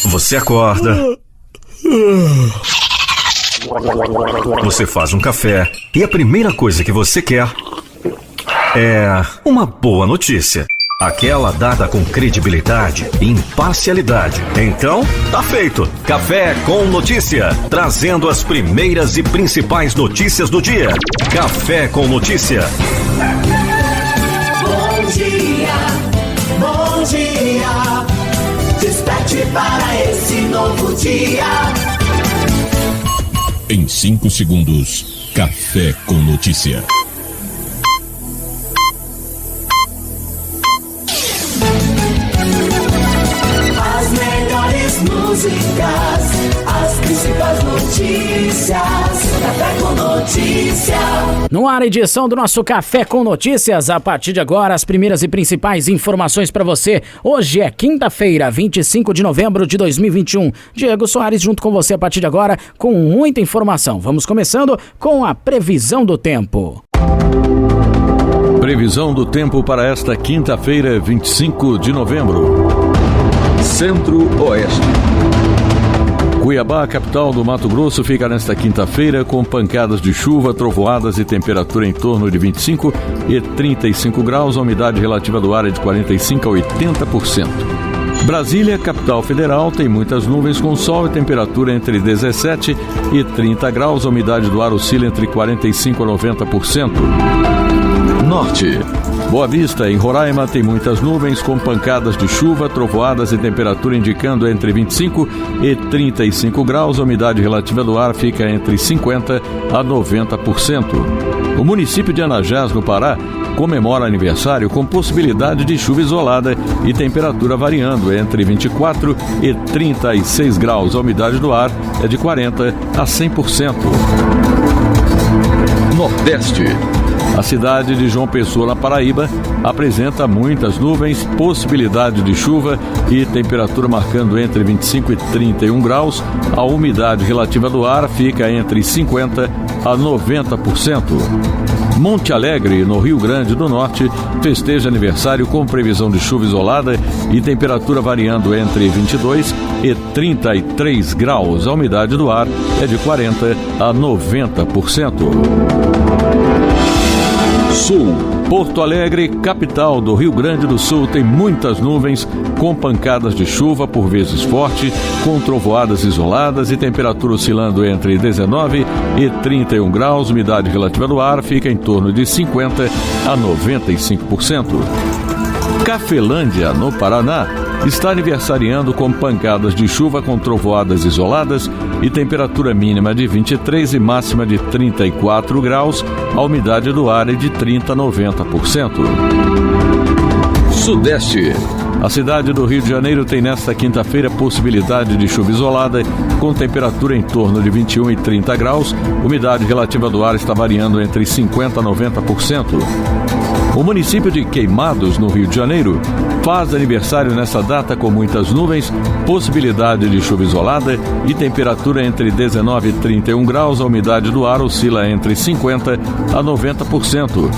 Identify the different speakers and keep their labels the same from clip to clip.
Speaker 1: Você acorda, você faz um café e a primeira coisa que você quer é uma boa notícia. Aquela dada com credibilidade e imparcialidade. Então, tá feito. Café com Notícia, trazendo as primeiras e principais notícias do dia. Café com Notícia.
Speaker 2: Bom dia, desperte para esse novo dia.
Speaker 3: Em 5 segundos, Café com Notícia.
Speaker 2: As melhores músicas, as principais notícias. Café com Notícia.
Speaker 4: No ar, edição do nosso Café com Notícias. A partir de agora, as primeiras e principais informações para você. Hoje é quinta-feira, 25 de novembro de 2021. Diego Soares junto com você a partir de agora com muita informação. Vamos começando com a previsão do tempo.
Speaker 5: Previsão do tempo para esta quinta-feira, 25 de novembro. Centro-Oeste. Cuiabá, capital do Mato Grosso, fica nesta quinta-feira com pancadas de chuva, trovoadas e temperatura em torno de 25 e 35 graus, a umidade relativa do ar é de 45% a 80%. Brasília, capital federal, tem muitas nuvens com sol e temperatura entre 17 e 30 graus, a umidade do ar oscila entre 45% a 90%. Norte. Boa Vista, em Roraima, tem muitas nuvens com pancadas de chuva, trovoadas e temperatura indicando entre 25 e 35 graus. A umidade relativa do ar fica entre 50% a 90%. O município de Anajás, no Pará, comemora aniversário com possibilidade de chuva isolada e temperatura variando entre 24 e 36 graus. A umidade do ar é de 40% a 100%. Nordeste. A cidade de João Pessoa, na Paraíba, apresenta muitas nuvens, possibilidade de chuva e temperatura marcando entre 25 e 31 graus. A umidade relativa do ar fica entre 50% a 90%. Monte Alegre, no Rio Grande do Norte, festeja aniversário com previsão de chuva isolada e temperatura variando entre 22 e 33 graus. A umidade do ar é de 40% a 90%. Sul. Porto Alegre, capital do Rio Grande do Sul, tem muitas nuvens com pancadas de chuva, por vezes forte, com trovoadas isoladas e temperatura oscilando entre 19 e 31 graus. Umidade relativa do ar fica em torno de 50% a 95%. Cafelândia, no Paraná, está aniversariando com pancadas de chuva com trovoadas isoladas e temperatura mínima de 23 e máxima de 34 graus. A umidade do ar é de 30% a 90%. Sudeste. A cidade do Rio de Janeiro tem nesta quinta-feira possibilidade de chuva isolada, com temperatura em torno de 21 e 30 graus. Umidade relativa do ar está variando entre 50% a 90%. O município de Queimados, no Rio de Janeiro, faz aniversário nessa data com muitas nuvens, possibilidade de chuva isolada e temperatura entre 19 e 31 graus. A umidade do ar oscila entre 50% a 90%.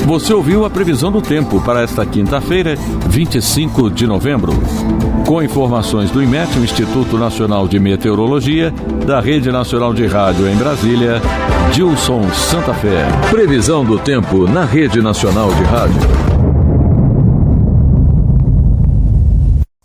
Speaker 5: Você ouviu a previsão do tempo para esta quinta-feira, 25 de novembro. Com informações do IMET, o Instituto Nacional de Meteorologia, da Rede Nacional de Rádio em Brasília, Gilson Santa Fé. Previsão do tempo na Rede Nacional de Rádio.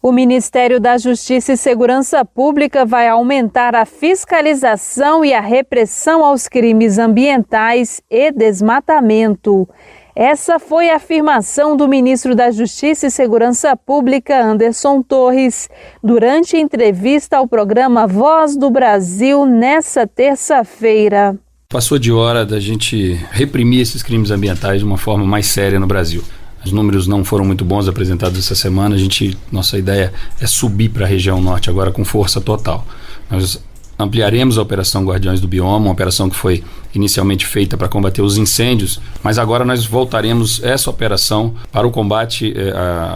Speaker 6: O Ministério da Justiça e Segurança Pública vai aumentar a fiscalização e a repressão aos crimes ambientais e desmatamento. Essa foi a afirmação do ministro da Justiça e Segurança Pública, Anderson Torres, durante entrevista ao programa Voz do Brasil nessa terça-feira.
Speaker 7: Passou de hora da gente reprimir esses crimes ambientais de uma forma mais séria no Brasil. Os números não foram muito bons apresentados essa semana. Nossa ideia é subir para a região norte agora com força total. Nós ampliaremos a Operação Guardiões do Bioma, uma operação que foi inicialmente feita para combater os incêndios, mas agora nós voltaremos essa operação para o combate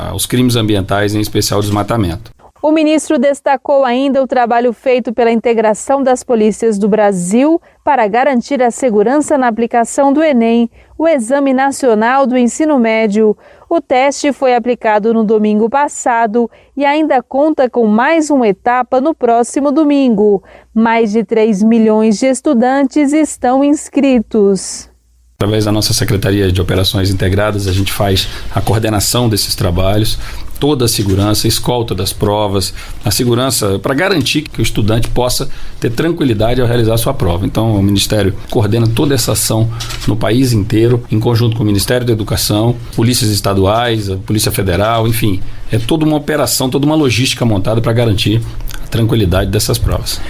Speaker 7: aos crimes ambientais, em especial o desmatamento.
Speaker 6: O ministro destacou ainda o trabalho feito pela integração das polícias do Brasil para garantir a segurança na aplicação do Enem, o Exame Nacional do Ensino Médio. O teste foi aplicado no domingo passado e ainda conta com mais uma etapa no próximo domingo. Mais de 3 milhões de estudantes estão inscritos.
Speaker 7: Através da nossa Secretaria de Operações Integradas, a gente faz a coordenação desses trabalhos, toda a segurança, a escolta das provas, a segurança para garantir que o estudante possa ter tranquilidade ao realizar sua prova. Então, o Ministério coordena toda essa ação no país inteiro, em conjunto com o Ministério da Educação, polícias estaduais, a Polícia Federal, enfim, é toda uma operação, toda uma logística montada para garantir a tranquilidade dessas provas.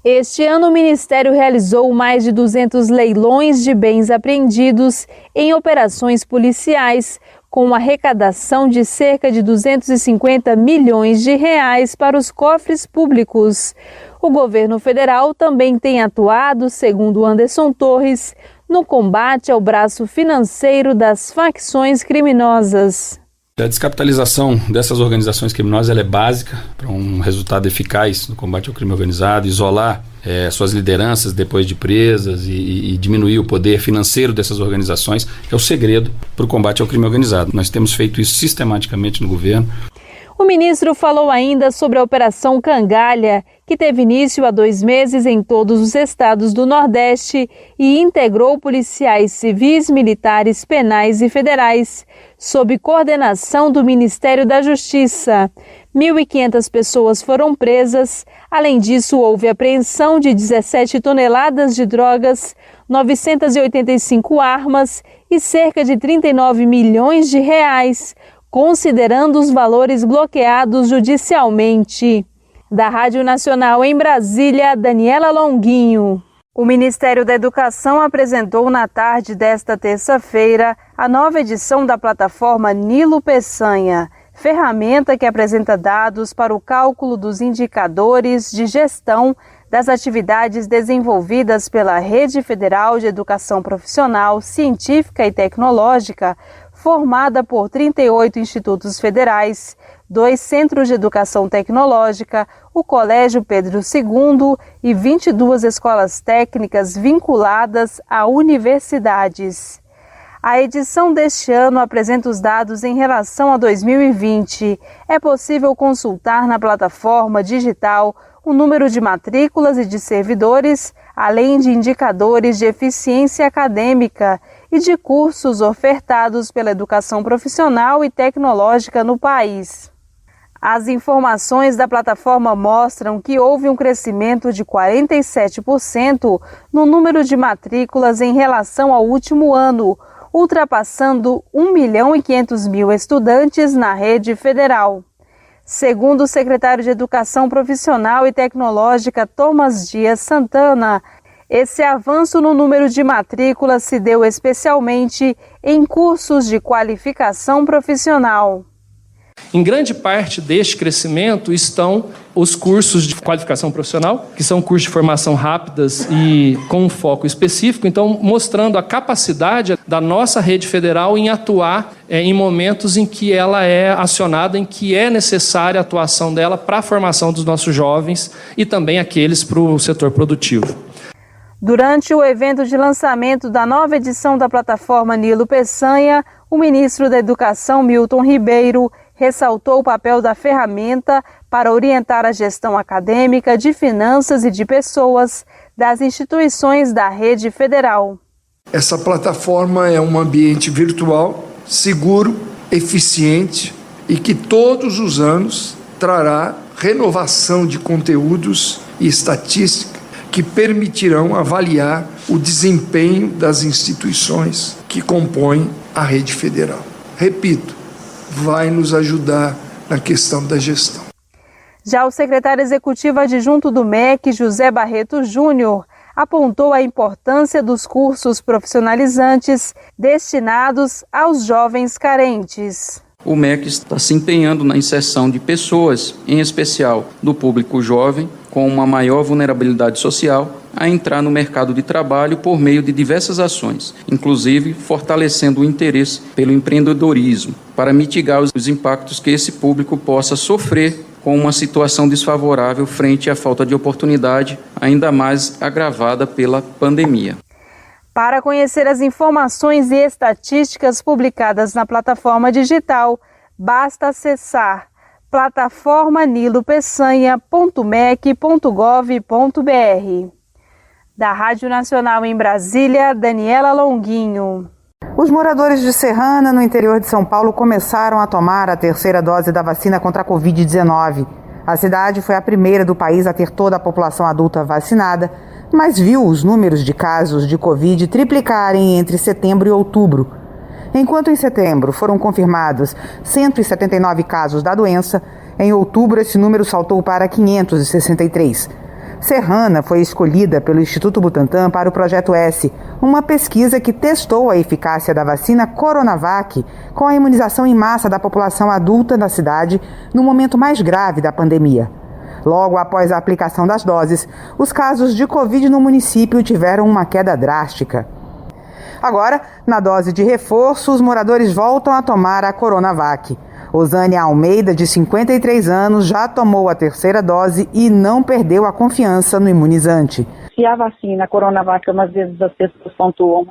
Speaker 6: Este ano, o Ministério realizou mais de 200 leilões de bens apreendidos em operações policiais, com uma arrecadação de cerca de 250 milhões de reais para os cofres públicos. O governo federal também tem atuado, segundo Anderson Torres, no combate ao braço financeiro das facções criminosas.
Speaker 7: A descapitalização dessas organizações criminosas ela é básica para um resultado eficaz no combate ao crime organizado, isolar suas lideranças depois de presas e diminuir o poder financeiro dessas organizações é o segredo para o combate ao crime organizado. Nós temos feito isso sistematicamente no governo.
Speaker 6: O ministro falou ainda sobre a Operação Cangalha, que teve início há 2 meses em todos os estados do Nordeste e integrou policiais civis, militares, penais e federais, sob coordenação do Ministério da Justiça. 1.500 pessoas foram presas. Além disso, houve apreensão de 17 toneladas de drogas, 985 armas e cerca de 39 milhões de reais, considerando os valores bloqueados judicialmente. Da Rádio Nacional em Brasília, Daniela Longuinho. O Ministério da Educação apresentou na tarde desta terça-feira a nova edição da plataforma Nilo Peçanha, ferramenta que apresenta dados para o cálculo dos indicadores de gestão das atividades desenvolvidas pela Rede Federal de Educação Profissional, Científica e Tecnológica, formada por 38 institutos federais, 2 centros de educação tecnológica, o Colégio Pedro II e 22 escolas técnicas vinculadas a universidades. A edição deste ano apresenta os dados em relação a 2020. É possível consultar na plataforma digital o número de matrículas e de servidores, além de indicadores de eficiência acadêmica e de cursos ofertados pela educação profissional e tecnológica no país. As informações da plataforma mostram que houve um crescimento de 47% no número de matrículas em relação ao último ano, ultrapassando 1.500.000 estudantes na rede federal. Segundo o secretário de Educação Profissional e Tecnológica, Thomas Dias Santana, esse avanço no número de matrículas se deu especialmente em cursos de qualificação profissional.
Speaker 8: Em grande parte deste crescimento estão os cursos de qualificação profissional, que são cursos de formação rápidas e com um foco específico, então mostrando a capacidade da nossa rede federal em atuar em momentos em que ela é acionada, em que é necessária a atuação dela para a formação dos nossos jovens e também aqueles para o setor produtivo.
Speaker 6: Durante o evento de lançamento da nova edição da plataforma Nilo Peçanha, o ministro da Educação, Milton Ribeiro, ressaltou o papel da ferramenta para orientar a gestão acadêmica, de finanças e de pessoas das instituições da rede federal.
Speaker 9: Essa plataforma é um ambiente virtual, seguro, eficiente e que todos os anos trará renovação de conteúdos e estatística que permitirão avaliar o desempenho das instituições que compõem a rede federal. Repito, vai nos ajudar na questão da gestão.
Speaker 6: Já o secretário executivo adjunto do MEC, José Barreto Júnior, apontou a importância dos cursos profissionalizantes destinados aos jovens carentes.
Speaker 10: O MEC está se empenhando na inserção de pessoas, em especial do público jovem, com uma maior vulnerabilidade social, a entrar no mercado de trabalho por meio de diversas ações, inclusive fortalecendo o interesse pelo empreendedorismo, para mitigar os impactos que esse público possa sofrer com uma situação desfavorável frente à falta de oportunidade, ainda mais agravada pela pandemia.
Speaker 6: Para conhecer as informações e estatísticas publicadas na plataforma digital, basta acessar plataformanilopeçanha.mec.gov.br. Da Rádio Nacional em Brasília, Daniela Longuinho.
Speaker 11: Os moradores de Serrana, no interior de São Paulo, começaram a tomar a terceira dose da vacina contra a Covid-19. A cidade foi a primeira do país a ter toda a população adulta vacinada, mas viu os números de casos de Covid triplicarem entre setembro e outubro. Enquanto em setembro foram confirmados 179 casos da doença, em outubro esse número saltou para 563. Serrana foi escolhida pelo Instituto Butantan para o Projeto S, uma pesquisa que testou a eficácia da vacina Coronavac com a imunização em massa da população adulta da cidade no momento mais grave da pandemia. Logo após a aplicação das doses, os casos de Covid no município tiveram uma queda drástica. Agora, na dose de reforço, os moradores voltam a tomar a Coronavac. Osânia Almeida, de 53 anos, já tomou a terceira dose e não perdeu a confiança no imunizante.
Speaker 12: Se a vacina, a Coronavac, às vezes as pessoas pontuam,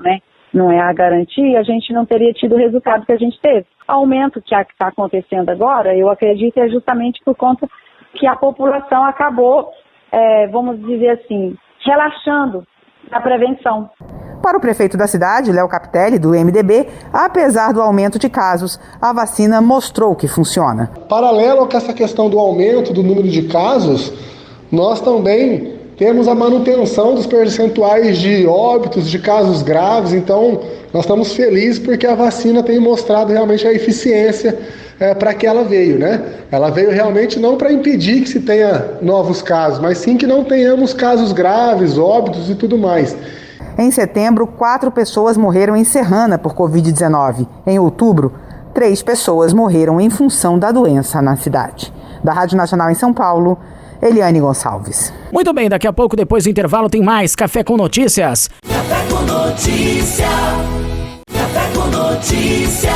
Speaker 12: não é a garantia, a gente não teria tido o resultado que a gente teve. O aumento que está acontecendo agora, eu acredito, é justamente por conta que a população acabou, vamos dizer assim, relaxando na prevenção.
Speaker 11: Para o prefeito da cidade, Léo Capitelli, do MDB, apesar do aumento de casos, a vacina mostrou que funciona.
Speaker 13: Paralelo com essa questão do aumento do número de casos, nós também temos a manutenção dos percentuais de óbitos, de casos graves. Então, nós estamos felizes porque a vacina tem mostrado realmente a eficiência para que ela veio, Ela veio realmente não para impedir que se tenha novos casos, mas sim que não tenhamos casos graves, óbitos e tudo mais.
Speaker 11: Em setembro, 4 pessoas morreram em Serrana por Covid-19. Em outubro, 3 pessoas morreram em função da doença na cidade. Da Rádio Nacional em São Paulo, Eliane Gonçalves.
Speaker 4: Muito bem, daqui a pouco, depois do intervalo, tem mais Café com Notícias.
Speaker 2: Café com Notícia. Café com Notícia.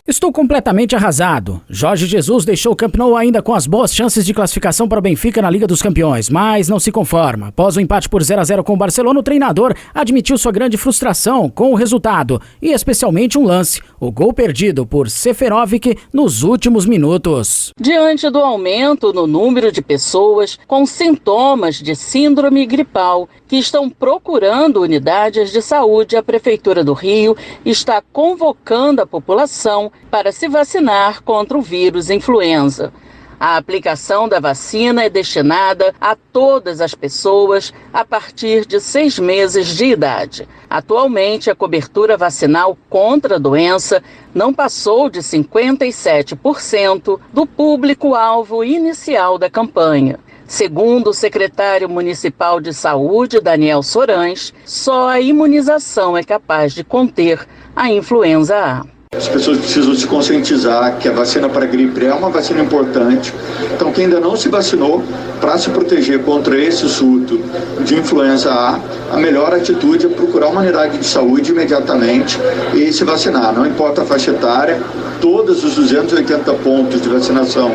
Speaker 4: Estou completamente arrasado. Jorge Jesus deixou o Camp Nou ainda com as boas chances de classificação para o Benfica na Liga dos Campeões, mas não se conforma. Após o empate por 0-0 com o Barcelona, o treinador admitiu sua grande frustração com o resultado e especialmente um lance, o gol perdido por Seferovic nos últimos minutos.
Speaker 14: Diante do aumento no número de pessoas com sintomas de síndrome gripal que estão procurando unidades de saúde, a Prefeitura do Rio está convocando a população para se vacinar contra o vírus influenza. A aplicação da vacina é destinada a todas as pessoas a partir de 6 meses de idade. Atualmente, a cobertura vacinal contra a doença não passou de 57% do público-alvo inicial da campanha. Segundo o secretário municipal de saúde, Daniel Sorães, só a imunização é capaz de conter a influenza A.
Speaker 15: As pessoas precisam se conscientizar que a vacina para gripe é uma vacina importante. Então, quem ainda não se vacinou, para se proteger contra esse surto de influenza A melhor atitude é procurar uma unidade de saúde imediatamente e se vacinar. Não importa a faixa etária, todos os 280 pontos de vacinação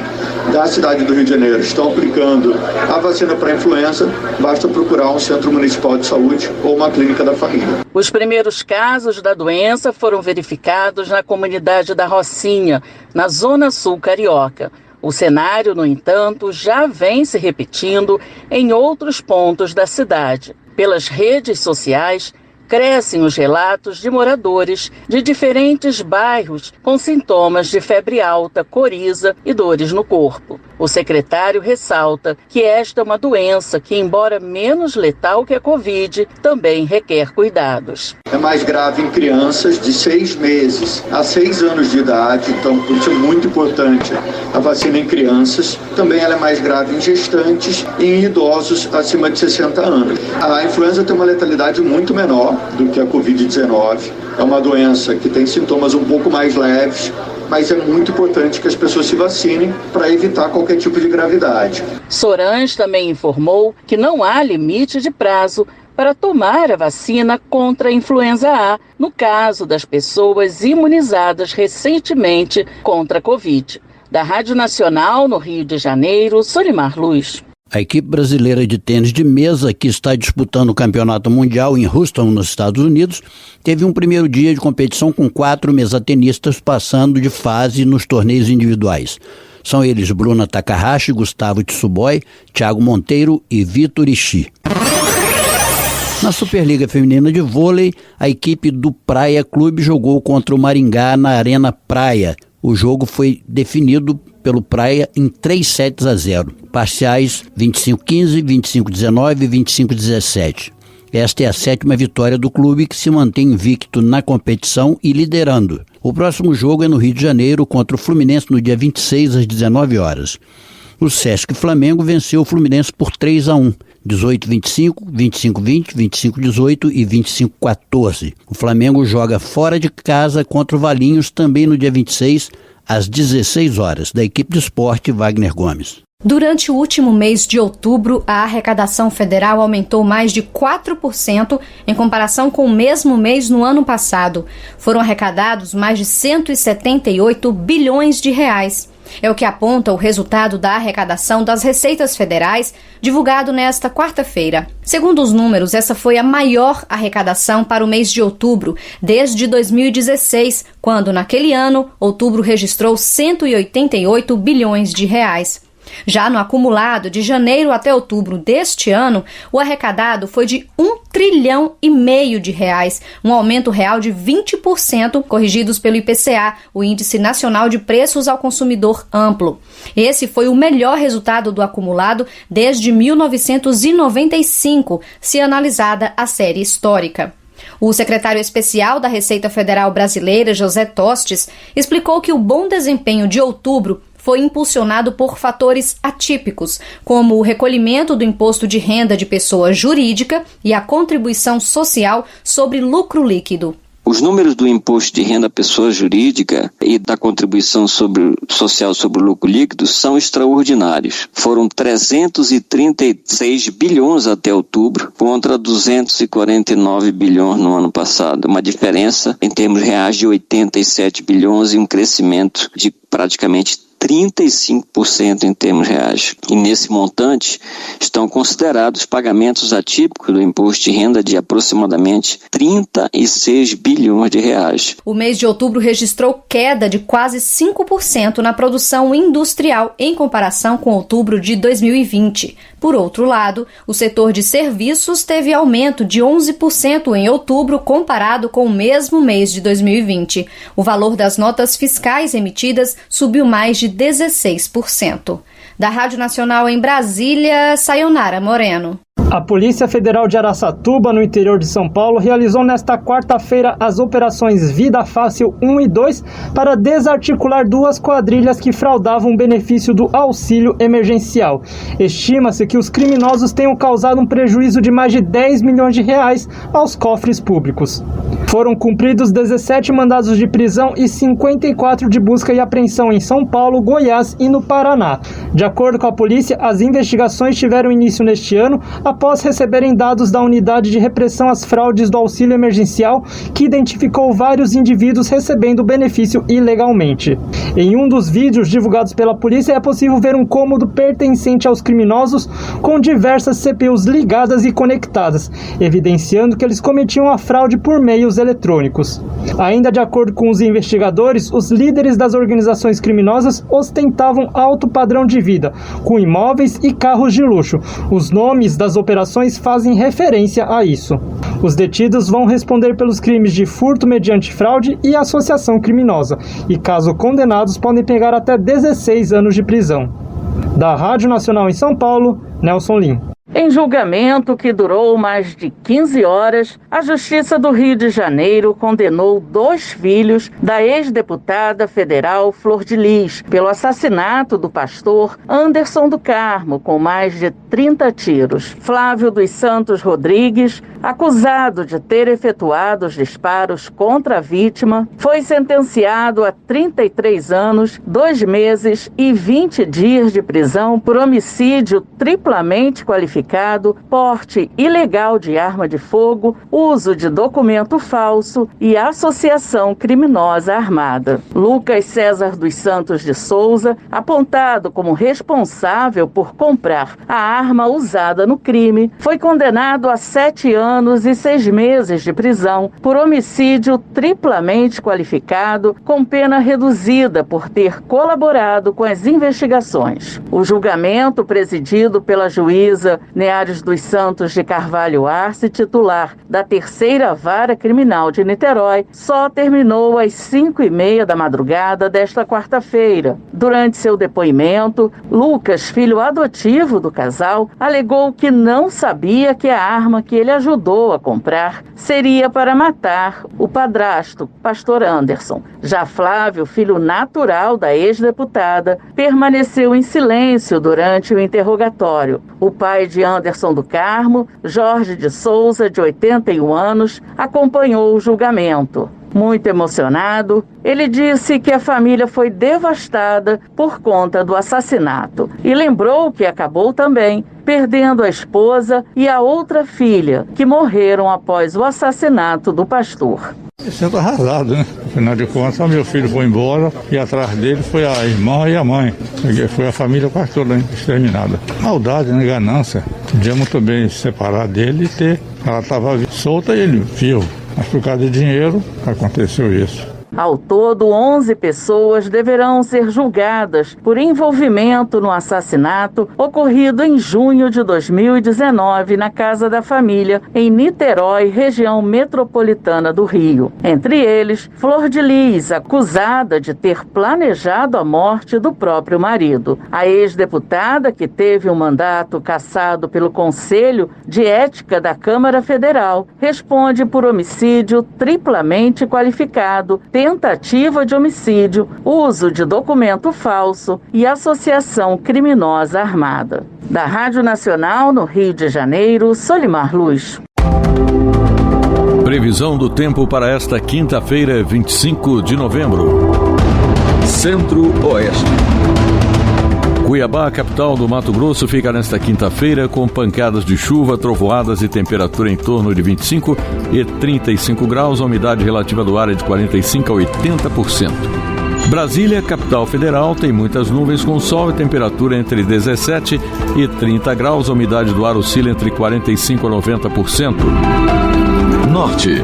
Speaker 15: da cidade do Rio de Janeiro estão aplicando a vacina para influenza. Basta procurar um centro municipal de saúde ou uma clínica da família.
Speaker 14: Os primeiros casos da doença foram verificados na comunidade da Rocinha, na Zona Sul Carioca. O cenário, no entanto, já vem se repetindo em outros pontos da cidade. Pelas redes sociais, crescem os relatos de moradores de diferentes bairros com sintomas de febre alta, coriza e dores no corpo. O secretário ressalta que esta é uma doença que, embora menos letal que a Covid, também requer cuidados.
Speaker 15: É mais grave em crianças de 6 meses a 6 anos de idade, então por isso é muito importante a vacina em crianças. Também ela é mais grave em gestantes e em idosos acima de 60 anos. A influenza tem uma letalidade muito menor do que a Covid-19. É uma doença que tem sintomas um pouco mais leves, mas é muito importante que as pessoas se vacinem para evitar qualquer tipo de gravidade.
Speaker 14: Sorães também informou que não há limite de prazo para tomar a vacina contra a influenza A, no caso das pessoas imunizadas recentemente contra a Covid. Da Rádio Nacional, no Rio de Janeiro, Solimar Luz.
Speaker 16: A equipe brasileira de tênis de mesa, que está disputando o Campeonato Mundial em Houston, nos Estados Unidos, teve um primeiro dia de competição com 4 mesatenistas passando de fase nos torneios individuais. São eles Bruna Takahashi, Gustavo Tsuboi, Thiago Monteiro e Vitor Ishii. Na Superliga Feminina de Vôlei, a equipe do Praia Clube jogou contra o Maringá na Arena Praia. O jogo foi definido pelo Praia em 3-0, parciais 25-15, 25-19 e 25-17. Esta é a 7ª vitória do clube, que se mantém invicto na competição e liderando. O próximo jogo é no Rio de Janeiro contra o Fluminense no dia 26 às 19 horas. O Sesc Flamengo venceu o Fluminense por 3-1, 18-25, 25-20, 25-18 e 25-14. O Flamengo joga fora de casa contra o Valinhos também no dia 26 às 16 horas, da equipe de esporte Wagner Gomes.
Speaker 17: Durante o último mês de outubro, a arrecadação federal aumentou mais de 4% em comparação com o mesmo mês no ano passado. Foram arrecadados mais de 178 bilhões de reais. É o que aponta o resultado da arrecadação das Receitas Federais, divulgado nesta quarta-feira. Segundo os números, essa foi a maior arrecadação para o mês de outubro desde 2016, quando, naquele ano, outubro registrou 188 bilhões de reais. Já no acumulado de janeiro até outubro deste ano, o arrecadado foi de 1,5 trilhão de reais, um aumento real de 20%, corrigidos pelo IPCA, o Índice Nacional de Preços ao Consumidor Amplo. Esse foi o melhor resultado do acumulado desde 1995, se analisada a série histórica. O secretário especial da Receita Federal Brasileira, José Tostes, explicou que o bom desempenho de outubro foi impulsionado por fatores atípicos, como o recolhimento do imposto de renda de pessoa jurídica e a contribuição social sobre lucro líquido.
Speaker 18: Os números do imposto de renda à pessoa jurídica e da contribuição social sobre o lucro líquido são extraordinários. Foram 336 bilhões até outubro, contra 249 bilhões no ano passado. Uma diferença, em termos reais, de 87 bilhões e um crescimento de praticamente 35% em termos reais. E nesse montante estão considerados pagamentos atípicos do imposto de renda de aproximadamente 36 bilhões de reais.
Speaker 17: O mês de outubro registrou queda de quase 5% na produção industrial em comparação com outubro de 2020. Por outro lado, o setor de serviços teve aumento de 11% em outubro comparado com o mesmo mês de 2020. O valor das notas fiscais emitidas subiu mais de 16%. Da Rádio Nacional em Brasília, Sayonara Moreno.
Speaker 19: A Polícia Federal de Araçatuba, no interior de São Paulo, realizou nesta quarta-feira as operações Vida Fácil 1 e 2 para desarticular 2 quadrilhas que fraudavam o benefício do auxílio emergencial. Estima-se que os criminosos tenham causado um prejuízo de mais de 10 milhões de reais aos cofres públicos. Foram cumpridos 17 mandados de prisão e 54 de busca e apreensão em São Paulo, Goiás e no Paraná. De acordo com a polícia, as investigações tiveram início neste ano após receberem dados da Unidade de Repressão às Fraudes do Auxílio Emergencial, que identificou vários indivíduos recebendo o benefício ilegalmente. Em um dos vídeos divulgados pela polícia é possível ver um cômodo pertencente aos criminosos com diversas CPUs ligadas e conectadas, evidenciando que eles cometiam a fraude por meios eletrônicos. Ainda de acordo com os investigadores, os líderes das organizações criminosas ostentavam alto padrão de vida, com imóveis e carros de luxo. Os nomes das operações fazem referência a isso. Os detidos vão responder pelos crimes de furto mediante fraude e associação criminosa, e caso condenados podem pegar até 16 anos de prisão. Da Rádio Nacional em São Paulo, Nelson Lim.
Speaker 14: Em julgamento que durou mais de 15 horas, a Justiça do Rio de Janeiro condenou 2 filhos da ex-deputada federal Flor de Lis pelo assassinato do pastor Anderson do Carmo, com mais de 30 tiros. Flávio dos Santos Rodrigues, acusado de ter efetuado os disparos contra a vítima, foi sentenciado a 33 anos, 2 meses e 20 dias de prisão por homicídio triplamente qualificado qualificado, porte ilegal de arma de fogo, uso de documento falso e associação criminosa armada. Lucas César dos Santos de Souza, apontado como responsável por comprar a arma usada no crime, foi condenado a 7 anos e 6 meses de prisão por homicídio triplamente qualificado, com pena reduzida por ter colaborado com as investigações. O julgamento, presidido pela juíza Neares dos Santos de Carvalho Arce, titular da 3ª Vara Criminal de Niterói, só terminou às 5h30 da madrugada desta quarta-feira. Durante seu depoimento, Lucas, filho adotivo do casal, alegou que não sabia que a arma que ele ajudou a comprar seria para matar o padrasto, pastor Anderson. Já Flávio, filho natural da ex-deputada, permaneceu em silêncio durante o interrogatório. O pai de Anderson do Carmo, Jorge de Souza, de 81 anos, acompanhou o julgamento. Muito emocionado, ele disse que a família foi devastada por conta do assassinato e lembrou que acabou também perdendo a esposa e a outra filha, que morreram após o assassinato do pastor.
Speaker 20: Eu sinto arrasado, né? Afinal de contas, meu filho foi embora e atrás dele foi a irmã e a mãe. Foi a família quase toda exterminada. Maldade, né? Ganância. Podia muito bem se separar dele e ter. Ela estava solta e ele viu. Mas por causa de dinheiro, aconteceu isso.
Speaker 14: Ao todo, 11 pessoas deverão ser julgadas por envolvimento no assassinato ocorrido em junho de 2019 na Casa da Família, em Niterói, região metropolitana do Rio. Entre eles, Flor de Lis, acusada de ter planejado a morte do próprio marido. A ex-deputada, que teve um mandato cassado pelo Conselho de Ética da Câmara Federal, responde por homicídio triplamente qualificado, tentativa de homicídio, uso de documento falso e associação criminosa armada. Da Rádio Nacional, no Rio de Janeiro, Solimar Luz.
Speaker 5: Previsão do tempo para esta quinta-feira, 25 de novembro. Centro-Oeste. Cuiabá, capital do Mato Grosso, fica nesta quinta-feira com pancadas de chuva, trovoadas e temperatura em torno de 25 e 35 graus, a umidade relativa do ar é de 45% a 80%. Brasília, capital federal, tem muitas nuvens com sol e temperatura entre 17 e 30 graus, a umidade do ar oscila entre 45% a 90%. Norte.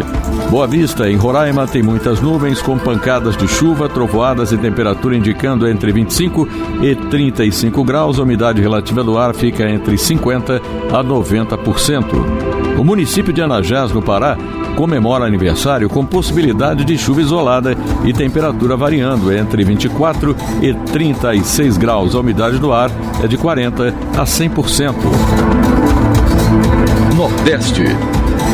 Speaker 5: Boa Vista, em Roraima, tem muitas nuvens com pancadas de chuva, trovoadas e temperatura indicando entre 25 e 35 graus. A umidade relativa do ar fica entre 50% a 90%. O município de Anajás, no Pará, comemora aniversário com possibilidade de chuva isolada e temperatura variando entre 24 e 36 graus. A umidade do ar é de 40% a 100%. Nordeste.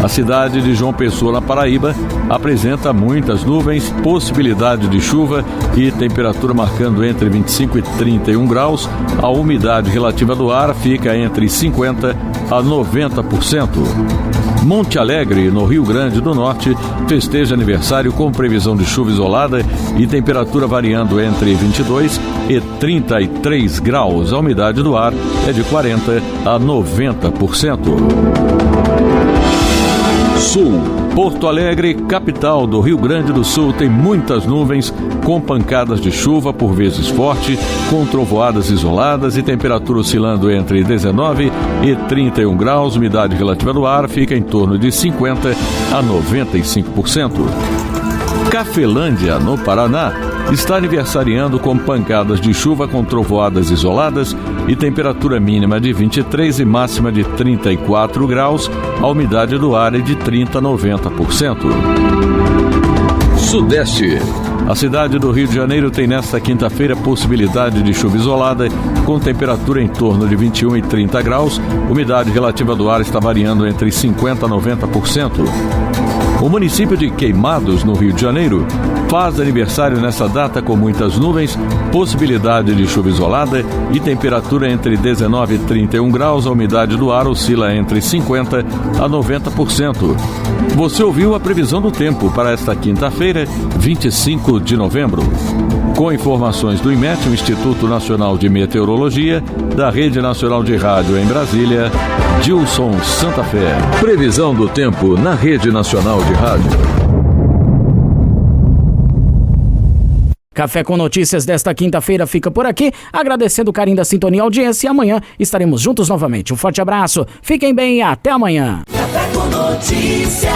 Speaker 5: A cidade de João Pessoa, na Paraíba, apresenta muitas nuvens, possibilidade de chuva e temperatura marcando entre 25 e 31 graus. A umidade relativa do ar fica entre 50% a 90%. Monte Alegre, no Rio Grande do Norte, festeja aniversário com previsão de chuva isolada e temperatura variando entre 22 e 33 graus. A umidade do ar é de 40% a 90%. Sul. Porto Alegre, capital do Rio Grande do Sul, tem muitas nuvens com pancadas de chuva, por vezes forte, com trovoadas isoladas e temperatura oscilando entre 19 e 31 graus. Umidade relativa do ar fica em torno de 50% a 95%. Cafelândia, no Paraná, está aniversariando com pancadas de chuva com trovoadas isoladas e temperatura mínima de 23 e máxima de 34 graus. A umidade do ar é de 30% a 90%. Sudeste. A cidade do Rio de Janeiro tem nesta quinta-feira possibilidade de chuva isolada, com temperatura em torno de 21 e 30 graus. Umidade relativa do ar está variando entre 50% a 90%. O município de Queimados, no Rio de Janeiro, faz aniversário nessa data com muitas nuvens, possibilidade de chuva isolada e temperatura entre 19 e 31 graus. A umidade do ar oscila entre 50% a 90%. Você ouviu a previsão do tempo para esta quinta-feira, 25 de novembro. Com informações do IMET, o Instituto Nacional de Meteorologia, da Rede Nacional de Rádio em Brasília, Gilson Santa Fé.
Speaker 1: Previsão do tempo na Rede Nacional de Rádio.
Speaker 4: Café com Notícias desta quinta-feira fica por aqui, agradecendo o carinho da sintonia e audiência, e amanhã estaremos juntos novamente. Um forte abraço, fiquem bem e até amanhã.
Speaker 2: Café com Notícia.